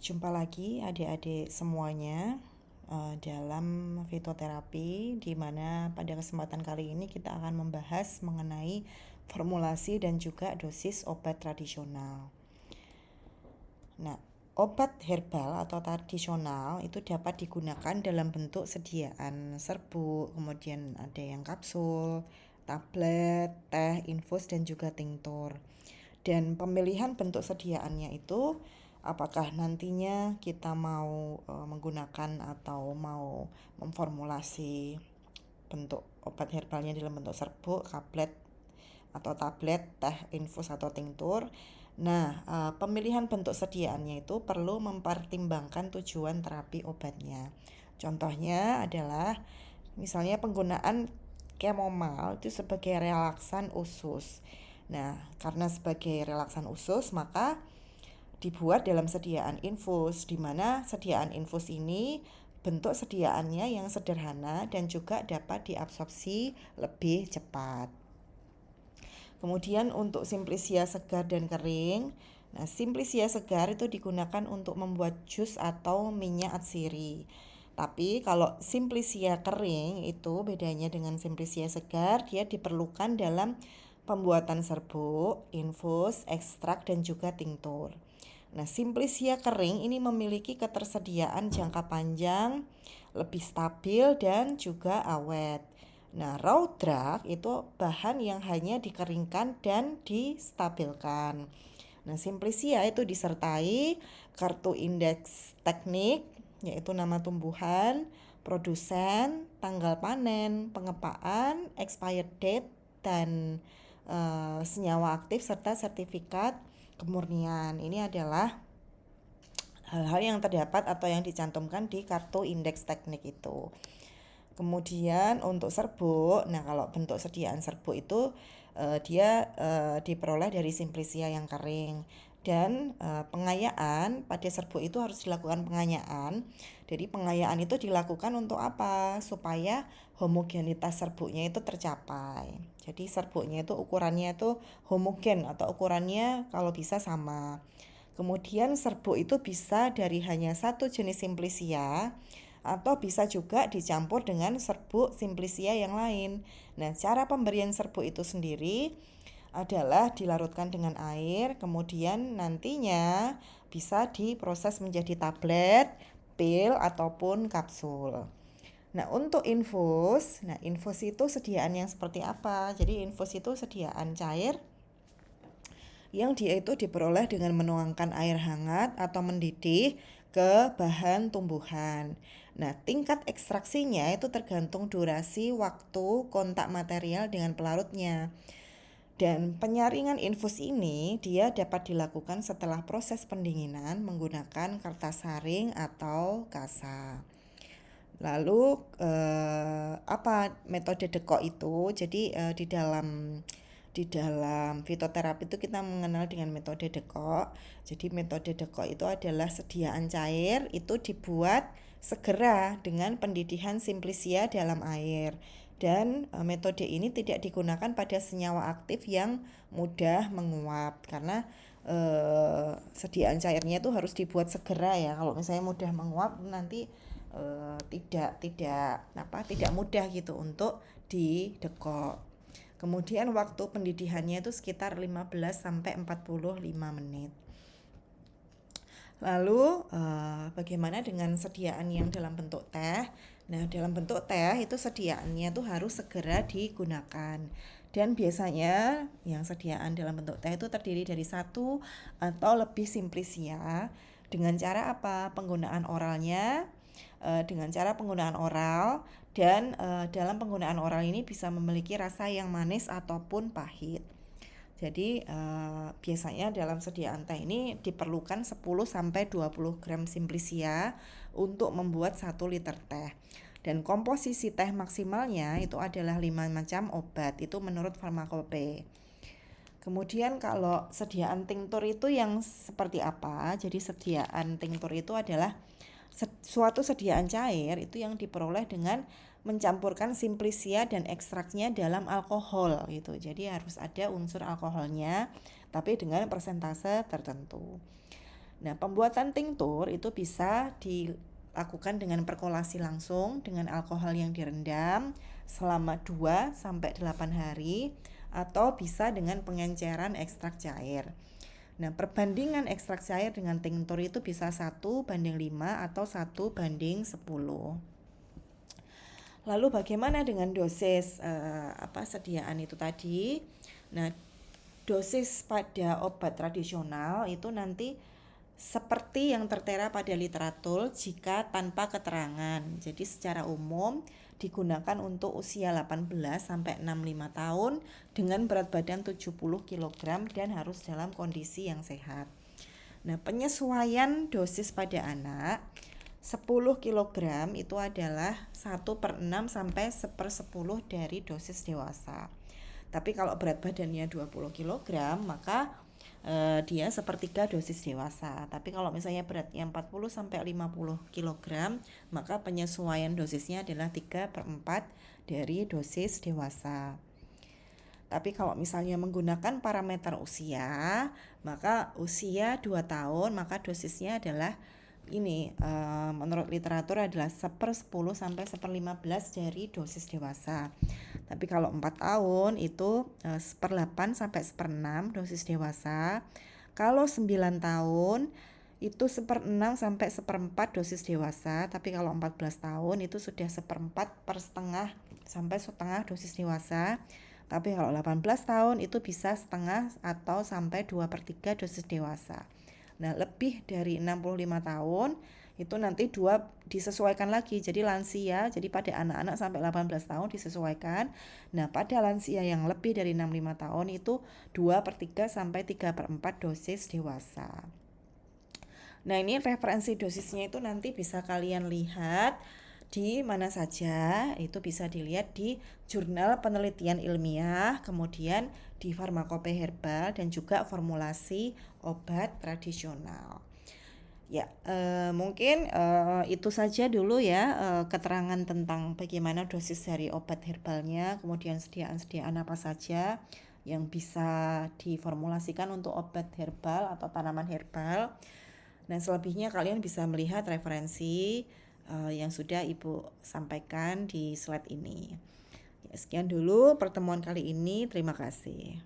Jumpa lagi adik-adik semuanya dalam fitoterapi, di mana pada kesempatan kali ini kita akan membahas mengenai formulasi dan juga dosis obat tradisional. Nah, obat herbal atau tradisional itu dapat digunakan dalam bentuk sediaan serbuk, kemudian ada yang kapsul, tablet, teh, infus, dan juga tinktur. Dan pemilihan bentuk sediaannya itu apakah nantinya kita mau menggunakan atau mau memformulasi bentuk obat herbalnya dalam bentuk serbuk, tablet, teh, infus atau tinktur. Nah, pemilihan bentuk sediaannya itu perlu mempertimbangkan tujuan terapi obatnya. Contohnya adalah misalnya penggunaan chamomile itu sebagai relaksan usus. Nah, karena sebagai relaksan usus, maka dibuat dalam sediaan infus, di mana sediaan infus ini bentuk sediaannya yang sederhana dan juga dapat diabsorpsi lebih cepat. Kemudian untuk simplisia segar dan kering, nah simplisia segar itu digunakan untuk membuat jus atau minyak atsiri. Tapi kalau simplisia kering itu bedanya dengan simplisia segar, dia diperlukan dalam pembuatan serbuk, infus, ekstrak, dan juga tinktur. Nah, simplisia kering ini memiliki ketersediaan jangka panjang, lebih stabil, dan juga awet. Nah, raw drug itu bahan yang hanya dikeringkan dan distabilkan. Nah, simplisia itu disertai kartu indeks teknik, yaitu nama tumbuhan, produsen, tanggal panen, pengepaan, expired date, dan senyawa aktif serta sertifikat kemurnian. Ini adalah hal-hal yang terdapat atau yang dicantumkan di kartu indeks teknik itu. Kemudian untuk serbuk, nah kalau bentuk sediaan serbuk itu dia diperoleh dari simplisia yang kering. Dan pengayaan pada serbuk itu harus dilakukan pengayaan. Jadi pengayaan itu dilakukan untuk apa? Supaya homogenitas serbuknya itu tercapai. Jadi serbuknya itu ukurannya itu homogen atau ukurannya kalau bisa sama. Kemudian serbuk itu bisa dari hanya satu jenis simplisia atau bisa juga dicampur dengan serbuk simplisia yang lain. Nah, cara pemberian serbuk itu sendiri adalah dilarutkan dengan air, kemudian nantinya bisa diproses menjadi tablet, pil, ataupun kapsul. Nah, untuk infus, infus itu sediaan yang seperti apa? Jadi infus itu sediaan cair yang dia itu diperoleh dengan menuangkan air hangat atau mendidih ke bahan tumbuhan. Nah, tingkat ekstraksinya itu tergantung durasi waktu kontak material dengan pelarutnya. Dan penyaringan infus ini dia dapat dilakukan setelah proses pendinginan menggunakan kertas saring atau kasa. Lalu apa metode dekok itu? Jadi di dalam fitoterapi itu kita mengenal dengan metode dekok. Jadi metode dekok itu adalah sediaan cair itu dibuat segera dengan pendidihan simplisia dalam air. Dan metode ini tidak digunakan pada senyawa aktif yang mudah menguap karena sediaan cairnya itu harus dibuat segera ya. Kalau misalnya mudah menguap nanti tidak mudah gitu untuk didekok. Kemudian waktu pendidihannya itu sekitar 15 sampai 45 menit. Lalu bagaimana dengan sediaan yang dalam bentuk teh? Nah, dalam bentuk teh itu sediaannya itu harus segera digunakan. Dan biasanya yang sediaan dalam bentuk teh itu terdiri dari satu atau lebih simplisia. Dengan cara apa? Penggunaan oralnya, dengan cara penggunaan oral, dan dalam penggunaan oral ini bisa memiliki rasa yang manis ataupun pahit. Jadi biasanya dalam sediaan teh ini diperlukan 10 sampai 20 gram simplisia untuk membuat 1 liter teh. Dan komposisi teh maksimalnya itu adalah 5 macam obat, itu menurut farmakope. Kemudian kalau sediaan tinktur itu yang seperti apa? Jadi sediaan tinktur itu adalah suatu sediaan cair itu yang diperoleh dengan mencampurkan simplisia dan ekstraknya dalam alkohol gitu. Jadi harus ada unsur alkoholnya tapi dengan persentase tertentu. Nah, pembuatan tinktur itu bisa dilakukan dengan perkolasi langsung dengan alkohol yang direndam selama 2 sampai 8 hari atau bisa dengan pengenceran ekstrak cair. Nah, perbandingan ekstrak cair dengan tinktur itu bisa 1:5 atau 1:10. Lalu bagaimana dengan dosis sediaan itu tadi? Nah, dosis pada obat tradisional itu nanti seperti yang tertera pada literatur jika tanpa keterangan. Jadi secara umum digunakan untuk usia 18 sampai 65 tahun dengan berat badan 70 kg dan harus dalam kondisi yang sehat. Nah, penyesuaian dosis pada anak 10 kg itu adalah 1/6 sampai 1/10 dari dosis dewasa. Tapi kalau berat badannya 20 kg, maka dia sepertiga dosis dewasa. Tapi kalau misalnya beratnya 40 sampai 50 kg, maka penyesuaian dosisnya adalah 3/4 dari dosis dewasa. Tapi kalau misalnya menggunakan parameter usia, maka usia 2 tahun, maka dosisnya adalah ini menurut literatur adalah 1/10 sampai 1/15 dari dosis dewasa. Tapi kalau 4 tahun itu 1/8 sampai 1/6 dosis dewasa. Kalau 9 tahun itu 1/6 sampai 1/4 dosis dewasa. Tapi kalau 14 tahun itu sudah 1/4/setengah sampai setengah dosis dewasa. Tapi kalau 18 tahun itu bisa setengah atau sampai 2/3 dosis dewasa. Nah, lebih dari 65 tahun itu nanti disesuaikan lagi. Jadi lansia, jadi pada anak-anak sampai 18 tahun disesuaikan. Nah, pada lansia yang lebih dari 65 tahun itu 2/3 sampai 3/4 dosis dewasa. Nah, ini referensi dosisnya itu nanti bisa kalian lihat di mana saja. Itu bisa dilihat di jurnal penelitian ilmiah, kemudian di Farmakope Herbal dan juga formulasi obat tradisional. Ya, mungkin itu saja dulu ya keterangan tentang bagaimana dosis dari obat herbalnya, kemudian sediaan-sediaan apa saja yang bisa diformulasikan untuk obat herbal atau tanaman herbal. Nah, selebihnya kalian bisa melihat referensi yang sudah Ibu sampaikan di slide ini. Ya, sekian dulu pertemuan kali ini. Terima kasih.